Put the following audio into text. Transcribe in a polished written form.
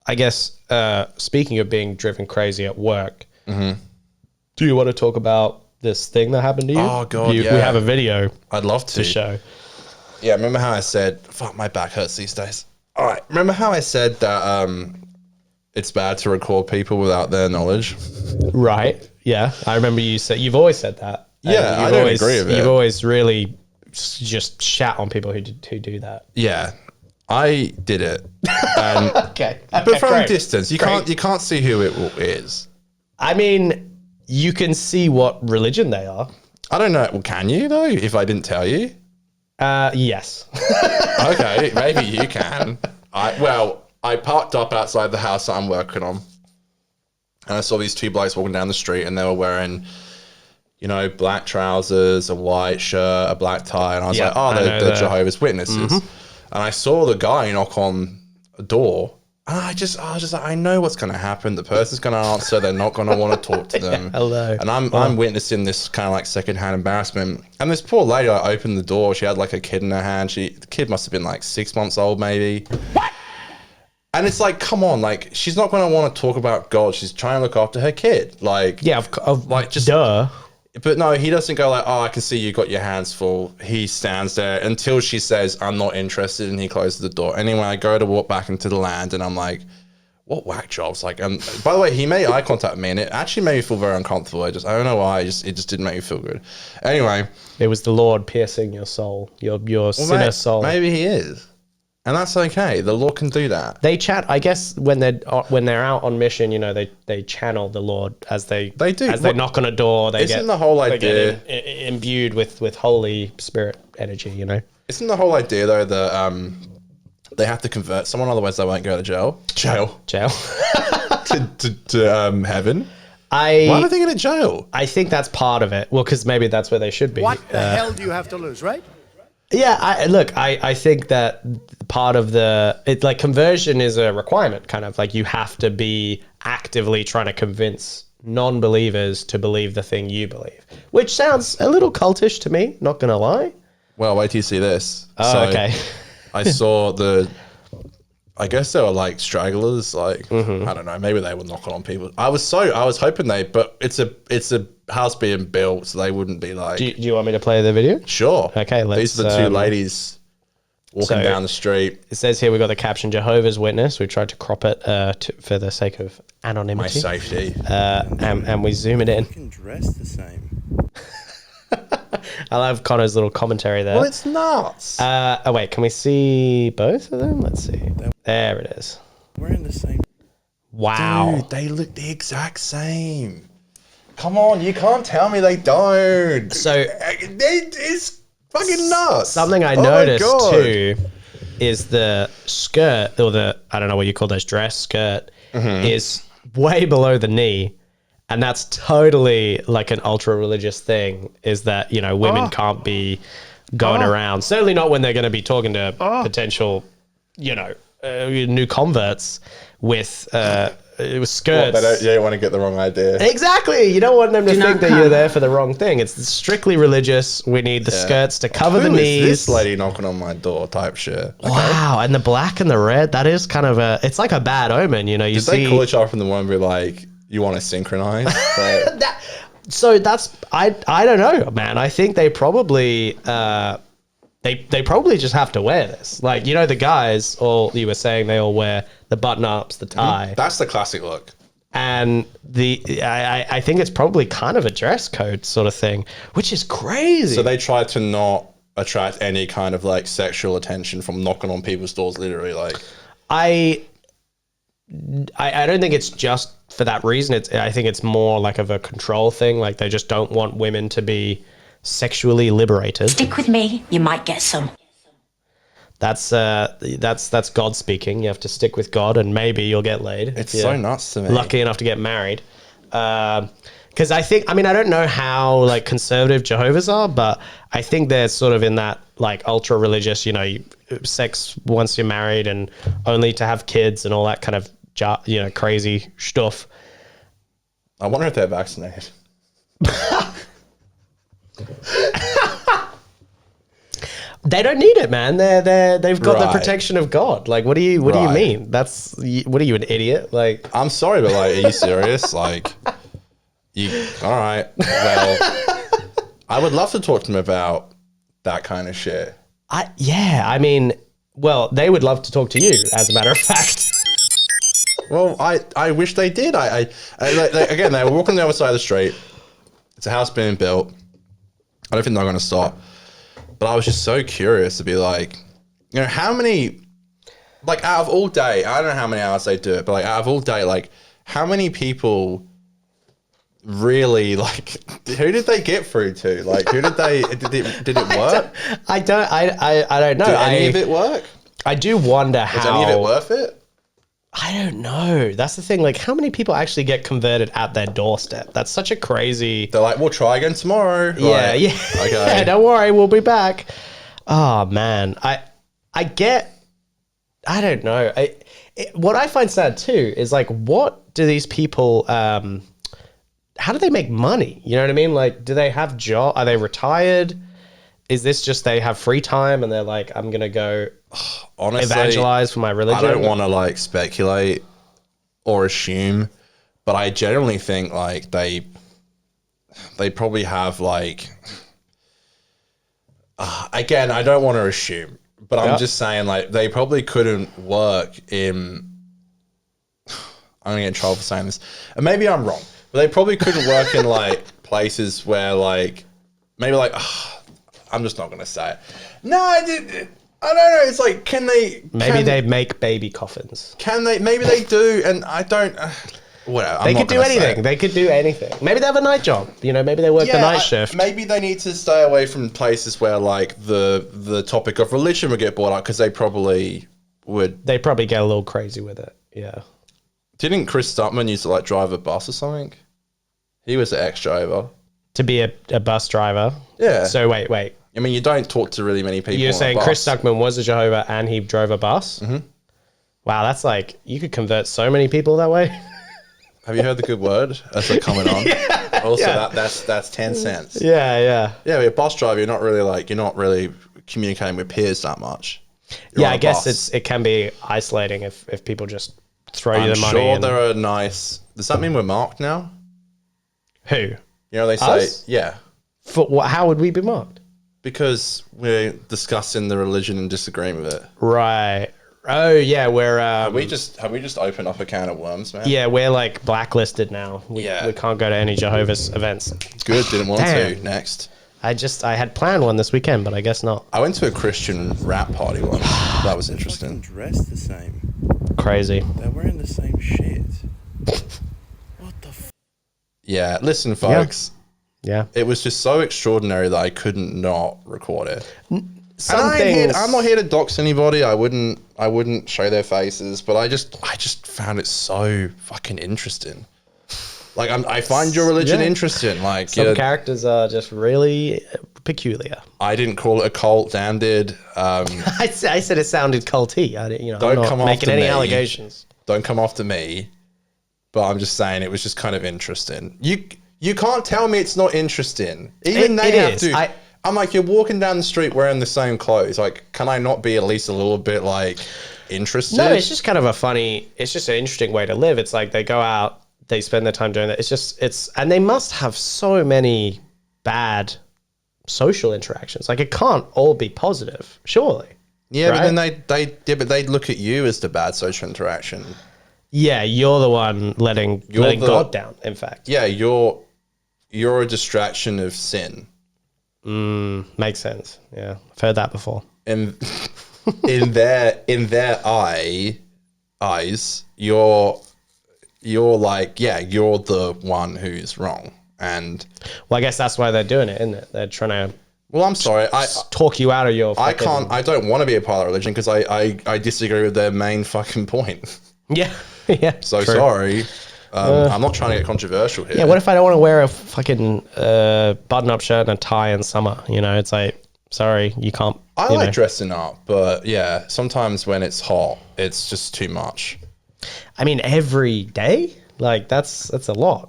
I guess, speaking of being driven crazy at work, do you want to talk about this thing that happened to you? Oh, God, We have a video I'd love to show. Yeah, remember how I said, fuck, my back hurts these days. All right, remember how I said that it's bad to record people without their knowledge? Right. Yeah. I remember you've always said that. Yeah, And I don't agree with it. You've always really just shat on people who do that. Yeah, I did it. And, Okay. but from great. distance, you can't see who it is. I mean, you can see what religion they are. I don't know. Well, can you though? If I didn't tell you? Yes. Okay, maybe you can. I parked up outside the house that I'm working on, and I saw these two blokes walking down the street, and they were wearing, black trousers, a white shirt, a black tie, and I was like, oh, they're Jehovah's Witnesses. And I saw the guy knock on a door, and I was just like, I know what's going to happen. The person's going to answer. They're not going to want to talk to them. Hello. And I'm witnessing this kind of like secondhand embarrassment. And this poor lady, I opened the door. She had like a kid in her hand. The kid must have been like 6 months old, maybe. What? And it's like, come on, like she's not going to want to talk about God. She's trying to look after her kid. Like, Yeah, like just duh. But no, he doesn't go like, oh, I can see you got your hands full. He stands there until she says, I'm not interested, and he closes the door. Anyway, I go to walk back into the land, and I'm like, what whack jobs? Like, and by the way, he made eye contact with me, and it actually made me feel very uncomfortable. I don't know why. It just didn't make me feel good. Anyway, it was the Lord piercing your soul, your sinner soul. Maybe he is, and that's okay. The Lord can do that. They chat. I guess when they're out on mission, they channel the Lord as they do. as they knock on a door. Isn't the whole idea imbued with Holy Spirit energy? Isn't the whole idea though that they have to convert someone, otherwise they won't go to jail to heaven? Why are they going to jail? I think that's part of it. Well, because maybe that's where they should be. What the hell do you have to lose, right? Yeah, I think that part of conversion is a requirement, kind of like you have to be actively trying to convince non-believers to believe the thing you believe, which sounds a little cultish to me, not gonna lie. Well, wait till you see this. Oh, okay. I saw I guess they were like stragglers, like I don't know, maybe they were knocking on people. I was hoping but it's a house being built, so they wouldn't be like. Do you want me to play the video? Sure. Okay, these are the two ladies walking down the street. It says here we got the caption Jehovah's Witness. We tried to crop it for the sake of anonymity, my safety, and we zoom it in. Fucking dress the same. I love Connor's little commentary there. Well, it's nuts. Oh wait, can we see both of them? Let's see. There it is. We're in the same. Wow. Dude, they look the exact same. Come on, you can't tell me they don't. So it's fucking nuts. Something I noticed too is the skirt, or I don't know what you call those, dress skirt, is way below the knee. And that's totally like an ultra religious thing, is that, women can't be going around. Certainly not when they're going to be talking to potential, new converts with skirts. Well, you don't want to get the wrong idea. Exactly. You don't want them to think that you're there for the wrong thing. It's strictly religious. We need the skirts to cover the knees. Who is this lady knocking on my door type shit? Okay. Wow. And the black and the red, that is kind of it's like a bad omen, Did they call each other from the one and be like, you want to synchronize? So that's I don't know, man. I think they probably they probably just have to wear this. Like, the guys, you were saying they all wear the button ups, the tie. That's the classic look. And I think it's probably kind of a dress code sort of thing, which is crazy. So they try to not attract any kind of like sexual attention from knocking on people's doors, literally. Like, I don't think it's just for that reason. I think it's more like of a control thing. Like, they just don't want women to be sexually liberated. Stick with me, you might get some. That's God speaking. You have to stick with God, and maybe you'll get laid. It's so nuts to me. Lucky enough to get married. Because I don't know how like conservative Jehovah's are, but I think they're sort of in that like ultra religious, sex once you're married and only to have kids and all that kind of crazy stuff. I wonder if they're vaccinated. They don't need it, man. They've got the Right. protection of God. Like, what do you Right. mean? What are you, an idiot? Like, I'm sorry, but like, are you serious? Like, all right. Well, I would love to talk to them about that kind of shit. I mean, well, they would love to talk to you, as a matter of fact. Well, I wish they did. Again, they were walking the other side of the street. It's a house being built. I don't think they're going to stop. But I was just so curious to be like, you know, how many, like out of all day, I don't know how many hours they do it, but like out of all day, like how many people really, like, who did they get through to? Like, who did it work? I don't know. Did any of it work? I do wonder Was how. any of it worth it? I don't know. That's the thing. Like, how many people actually get converted at their doorstep? That's such a crazy. They're like, we'll try again tomorrow. Yeah, Like, yeah. Okay. Yeah, don't worry, we'll be back. Oh man, I don't know. What I find sad too is like, what do these people? How do they make money? You know what I mean? Like, do they have job? Are they retired? Is this just they have free time and they're like, I'm gonna go Honestly, evangelize for my religion? I don't want to like speculate or assume, but I generally think like they probably have like. Again, I don't want to assume, but I'm just saying like they probably couldn't work in. I'm gonna get in trouble for saying this, and maybe I'm wrong, but they probably couldn't work in like places where like maybe like I'm just not gonna say it. No, I don't know. It's like, can they? Maybe they make baby coffins. Can they? Maybe they do, and I don't. Whatever. They could do anything. They could do anything. Maybe they have a night job. You know, maybe they work the night shift. Maybe they need to stay away from places where like the topic of religion would get brought up because they probably would. They probably get a little crazy with it. Yeah. Didn't Chris Stuntman used to like drive a bus or something? He was an ex-driver. To be a bus driver. Yeah. So wait. I mean, you don't talk to really many people. You're on saying a bus. Chris Stuckman was a Jehovah and he drove a bus? Mm-hmm. Wow, that's like, you could convert so many people that way. Have you heard the good word as they're coming on? Also, that's 10 cents. Yeah. Yeah, a bus driver, you're not really communicating with peers that much. You're on I a guess bus. it can be isolating if people just throw you I'm the money. sure there are nice. Does that mean we're marked now? Who? You know, they say, Us? yeah, For what? How would we be marked? because we're discussing the religion and disagreeing with it. Right. Oh yeah, we're Have we just opened up a can of worms, man? yeah, we're like blacklisted now. We can't go to any Jehovah's events. Good, didn't want Damn. to. Next. I had planned one this weekend, but I guess not. I went to a Christian rap party once. That was interesting. Dressed the same. Crazy. They're wearing the same shit. What the Yeah, listen, folks. Yeah. It was just so extraordinary that I couldn't not record it. Some And things. I'm not here to dox anybody. I wouldn't show their faces, but I just found it so fucking interesting. Like I find your religion Yeah. interesting. Like Some characters are just really peculiar. I didn't call it a cult. Dan did. I said it sounded culty. I'm Don't not come making after any me. allegations. Don't come after me. But I'm just saying it was just kind of interesting. You can't tell me it's not interesting. Even they It have is. to. I'm like, you're walking down the street wearing the same clothes. Like, can I not be at least a little bit like interested? No, it's just kind of it's just an interesting way to live. It's like they go out, they spend their time doing that. And they must have so many bad social interactions. Like, it can't all be positive, surely. Yeah, right? but then they look at you as the bad social interaction. Yeah, you're the one letting God down, in fact. Yeah, you're a distraction of sin. Makes sense. Yeah, I've heard that before. And in their eyes, you're like, yeah, you're the one who's wrong. And Well, I guess that's why they're doing it, isn't it? They're trying to well, I'm sorry, talk you out of your I fucking... don't want to be a part of that religion because I disagree with their main fucking point. Yeah, yeah. So true. sorry. I'm not trying to get controversial here. Yeah, what if I don't want to wear a fucking button-up shirt and a tie in summer? You know, it's like, sorry, you can't. I you like know. dressing up, but yeah, sometimes when it's hot, it's just too much. I mean, every day? Like, that's a lot.